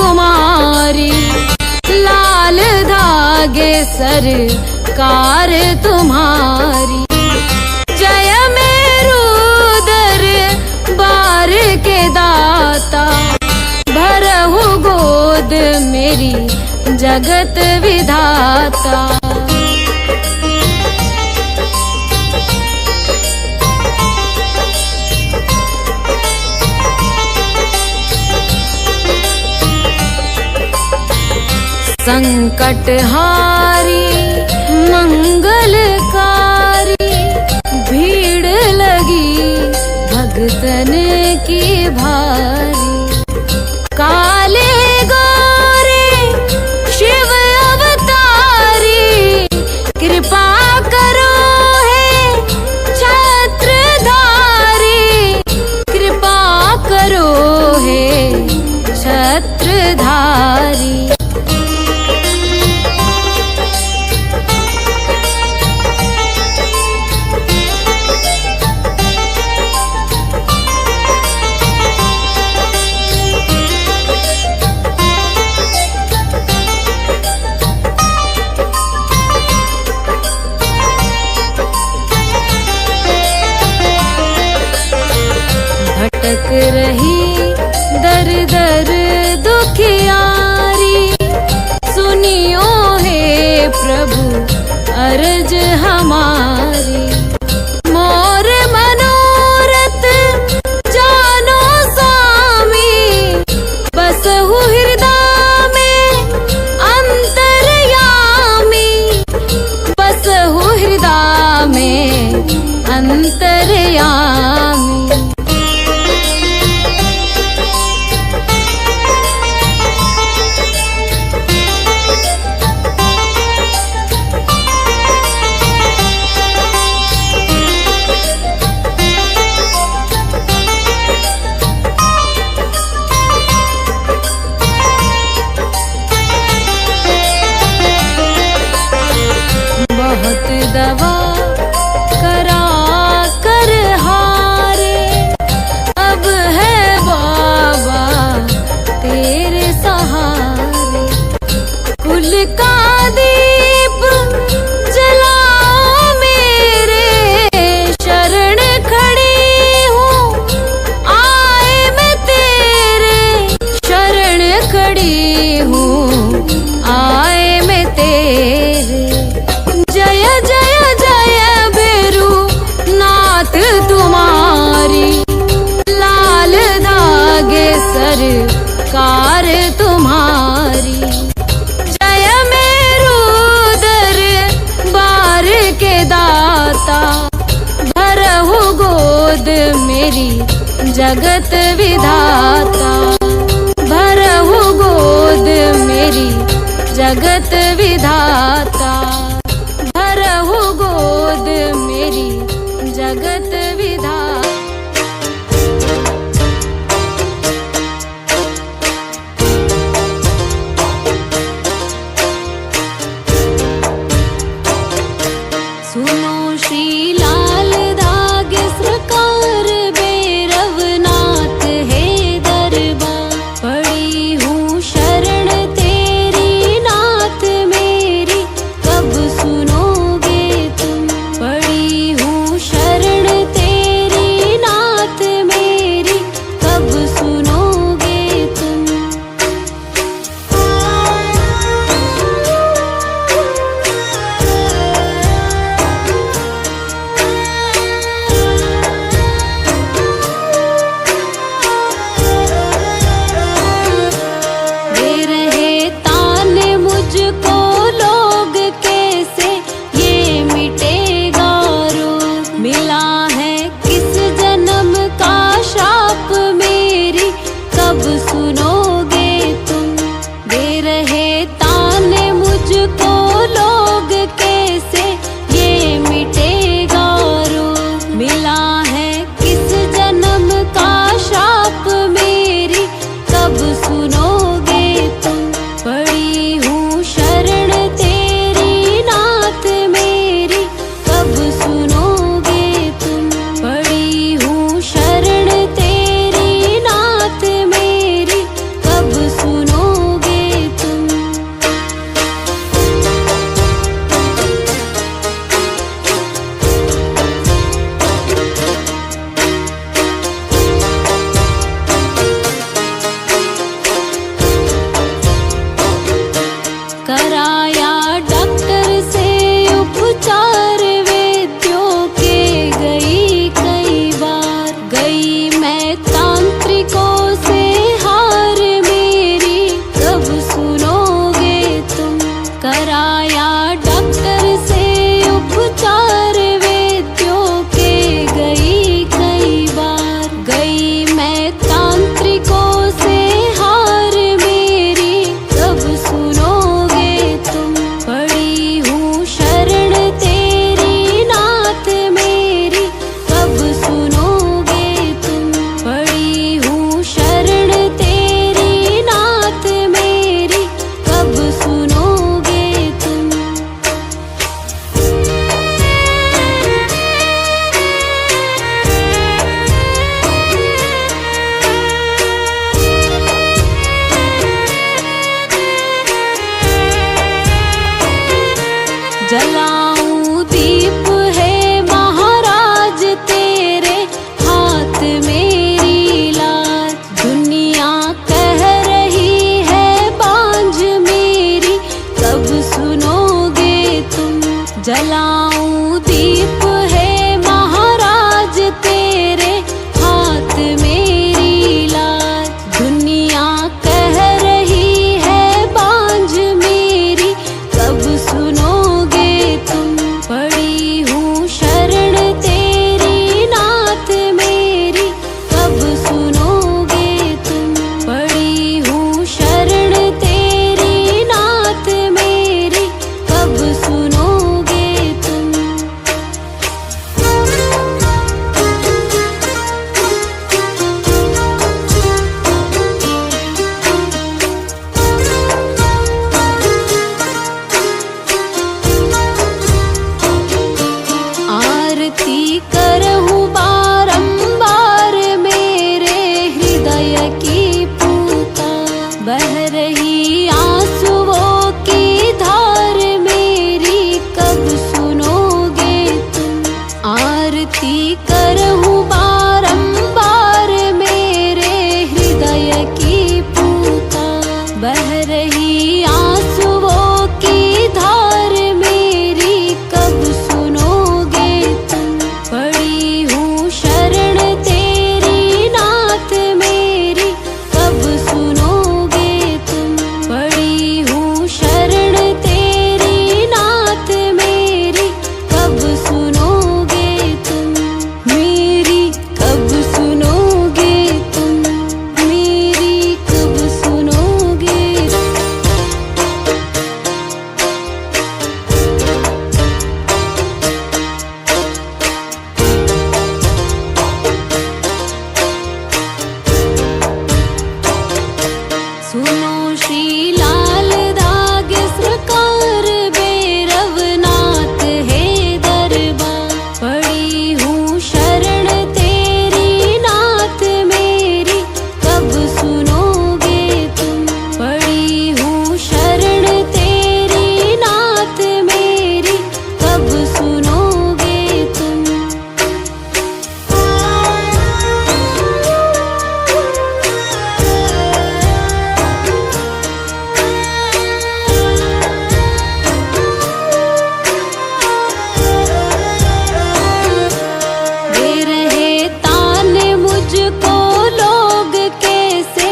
तुम्हारी, लाल धागे सरकार तुम्हारी। जय मेरू दरबार के दाता, भरहु गोद मेरी जगत विधाता। संकटहारी मंगलकारी, भीड़ लगी भगतन की भारी। काले गोरे शिव अवतारी, कृपा करो हे छत्रधारी, कृपा करो हे छत्रधारी। भटक रही दर दर दुखियारी, सुनियो हे प्रभु अर्ज हमारी। मोर मनोरथ जानो स्वामी, बसहु हृदय में अंतर्यामी, बसहु हृदय में अंतर्यामी। बहुत दवा करा कर हारे, अब है बाबा तेरे सहारे। कुल का दीप जलाओ मेरे, शरण खड़ी हूँ आए मैं तेरे, शरण खड़ी हूँ आए मैं तेरे। जय जय जय भैरू नाथ तुम्हारी, लाल धागे सरकार तुम्हारी। जय मेरू दरबार के दाता, भरहु गोद मेरी जगत विधाता, भरहु गोद मेरी जगत विधाता, भरहु गोद मेरी जगत विधाता। सुनो श्री लाल धागे सरकार, भैरवनाथ है दरबार। पड़ी हूँ शरण तेरी नाथ मेरी, कब तांत्रिकों से हार मेरी कब सुनोगे तुम। कराया डॉक्टर से उपचार वेद्यों के गई कई बार। गई मैं तांत्रिकों से हार मेरी कब सुनोगे तुम। पड़ी हूँ शरण तेरी नाथ मेरी कब सुनोगे तुम। पड़ी हूँ शरण तेरी नाथ मेरी कब सुनोगे तुम। जलाऊं दीप है महाराज तेरे हाथ मेरी लाज। दुनिया कह रही है बांझ मेरी कब सुनोगे तुम। जलाऊं दीप है महाराज तेरे हाथ मेरी लाज। दुनिया कह रही है बांझ मेरी कब सुनोगे तुम। पड़ी हूँ शरण तेरी नाथ मेरी कब सुनोगे तुम। पड़ी हूँ शरण तेरी नाथ मेरी कब सुनोगे तुम। आरती करहूँ बारंबार मेरे हृदय की पूता। बह रही आंसुओं की धार मेरी कब सुनोगे तुम। आरती करहूँ बारंबार मेरे हृदय की पूता। बह रही आंसुओं की धार मेरी कब सुनोगे तुम। पड़ी हूँ शरण तेरी नाथ मेरी कब सुनोगे तुम। पड़ी हूँ शरण तेरी नाथ मेरी कब सुनोगे तुम। मेरी कब सुनोगे तुम। मेरी कब सुनोगे। सुनो श्री लाल धागे सरकार भैरवनाथ है दरबार। पड़ी हूँ शरण तेरी नाथ मेरी कब सुनोगे तुम। पड़ी हूँ शरण तेरी नाथ मेरी कब सुनोगे तुम। दे रहे ताने मुझको लोग कैसे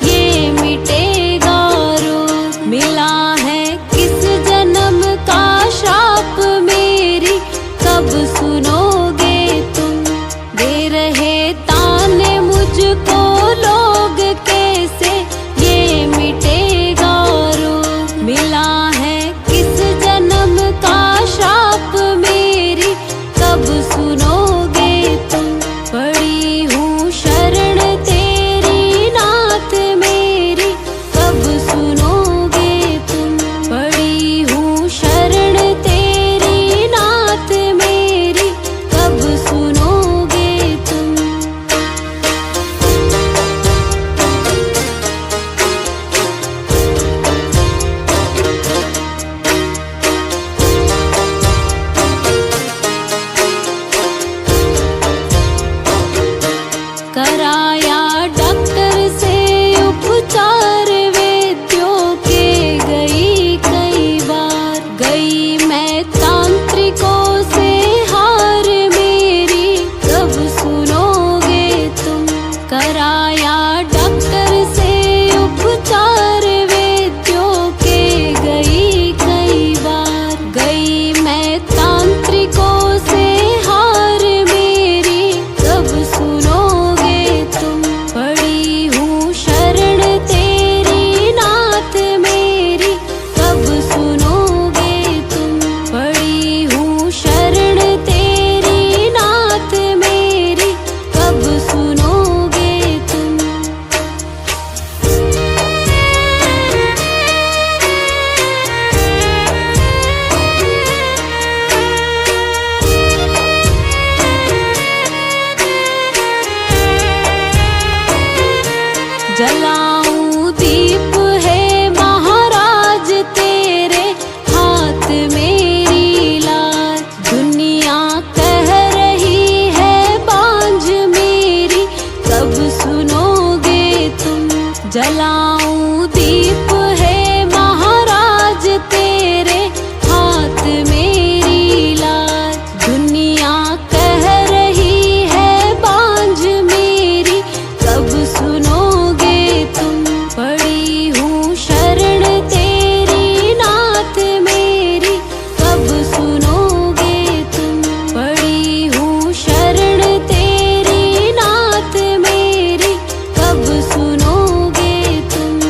ये मिटेगा रोग। मिला है किस जन्म का श्राप मेरी कब सुनोगे तुम। दे रहे ताने मुझको लोग कैसे ये मिटेगा रोग। मिला है किस जन्म का श्राप मेरी कब सुनोगे तुम। पड़ी हूँ शरण तेरी नाथ मेरी कब सुनोगे तुम। पड़ी हूँ शरण तेरी नाथ मेरी कब सुनोगे तुम। कराया डॉक्टर से उपचार वेद्यों के गई कई बार। गई मैं तांत्रिकों से हार मेरी कब सुनोगे तुम। कराया जलाऊं दीप है महाराज तेरे हाथ मेरी लाज। दुनिया कह रही है बांझ मेरी कब सुनोगे तुम। जलाऊं दीप है महाराज तेरे हाथ मेरी लाज। दुनिया कह रही है बांझ मेरी कब सुनोगे तुम। पड़ी हूँ शरण तेरी नाथ मेरी कब सुनोगे तुम। पड़ी हूँ शरण तेरी नाथ मेरी कब सुनोगे तुम।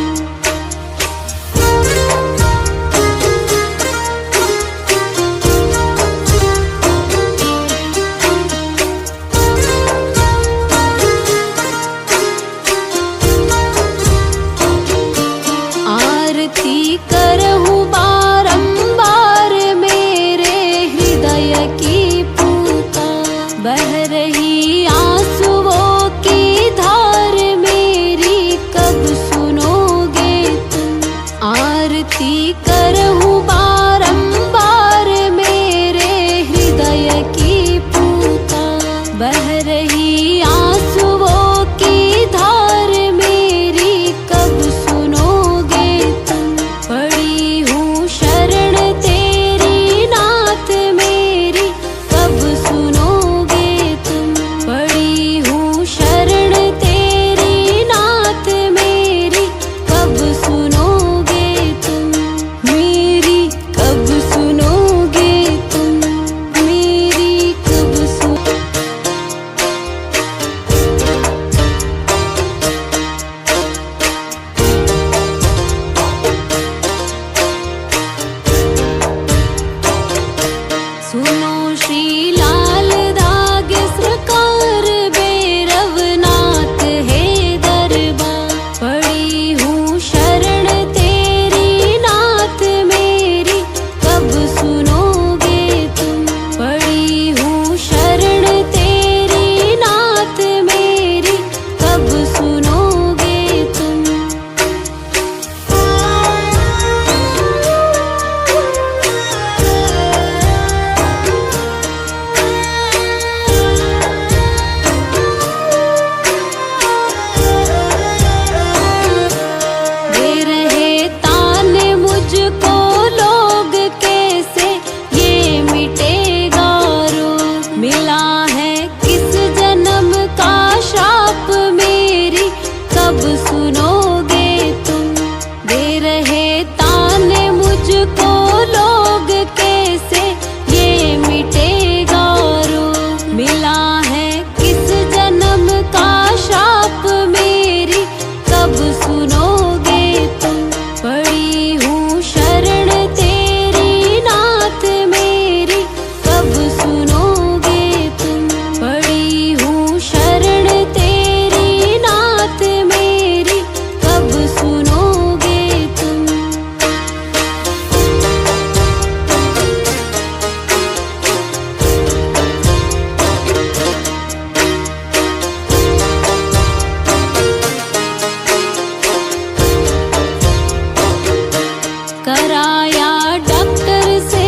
आरती करहूँ बारंबार मेरे हृदय की पुकार। बह रही आंसुओं की धार मेरी कब सुनोगे तुम। आरती करहूँ बारंबार मेरे हृदय की पुकार। बह रही आंसुओं की धार मेरी कब सुनोगे तुम। पड़ी हूँ शरण तेरी नाथ मेरी कब सुनोगे तुम। पड़ी हूँ शरण तेरी नाथ मेरी कब सुनोगे तुम। मेरी कब सुनोगे तुम। मेरी कब सुन। सुनो श्री लाल धागे सरकार भैरवनाथ है दरबार। पड़ी हूँ शरण तेरी नाथ मेरी कब सुनोगे तुम। पड़ी हूँ शरण तेरी नाथ मेरी कब सुनोगे तुम। दे रहे ताने मुझको लोग कैसे ये मिटेगा रोग। मिला है किस जन्म का श्राप मेरी कब सुनोगे तुम। दे रहे ताने मुझको लोग कैसे ये मिटेगा रोग। मिला है किस जन्म का श्राप मेरी कब सुनोगे तुम। पड़ी हूँ शरण तेरी नाथ मेरी कब सुनोगे तुम। पड़ी हूँ शरण तेरी नाथ मेरी कब सुनोगे तुम। कराया डॉक्टर से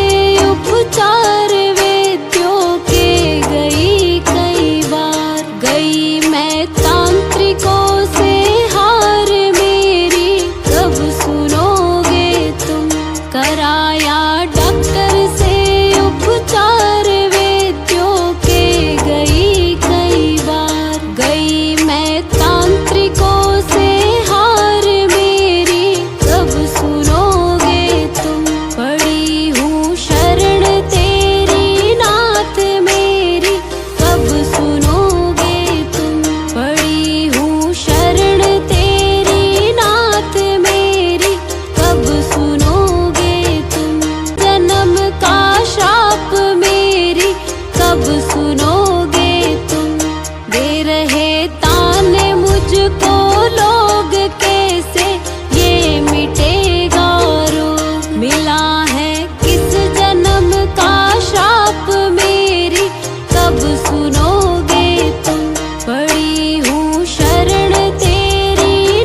उपचार वैद्यों के गई कई बार। गई मैं तांत्रिकों से हार मेरी कब सुनोगे तुम। कराया डॉक्टर से उपचार वैद्यों के गई कई बार। गई मैं तांत्रिकों से हार मेरी कब सुनोगे तुम। पड़ी हूँ शरण तेरी नाथ मेरी कब सुनोगे तुम। पड़ी हूँ शरण तेरी नाथ मेरी कब सुनोगे तुम। जन्म का श्राप मेरी कब सुनोगे तुम। दे रहे ताने मुझको लोग कैसे ये मिटेगा रोग। मिला है किस जन्म का श्राप मेरी कब सुनोगे तुम। पड़ी हूँ शरण तेरी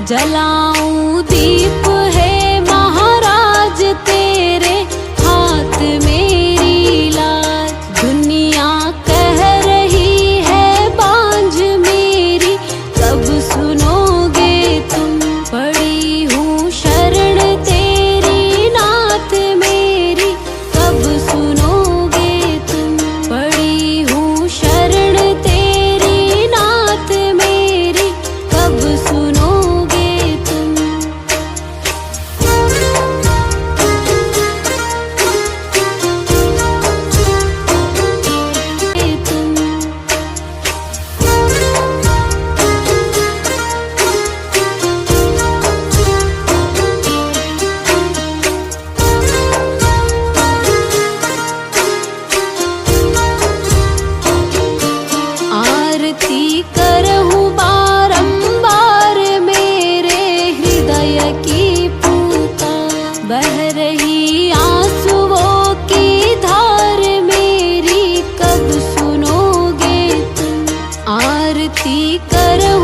जलाऊं दीप है महाराज तेरे हाथ मेरी लाज। दुनिया कह रही है बांझ मेरी कब सुनोगे तुम। पड़ी हूँ शरण तेरी नाथ मेरी कब सुनोगे तुम। पड़ी हूँ शरण तेरी नाथ मेरी कब सुनोगे तुम। आरती करहूँ बारंबार मेरे हृदय की पुकार। बह रही आंसुओं की धार मेरी कब सुनोगे तुम। आरती करहूँ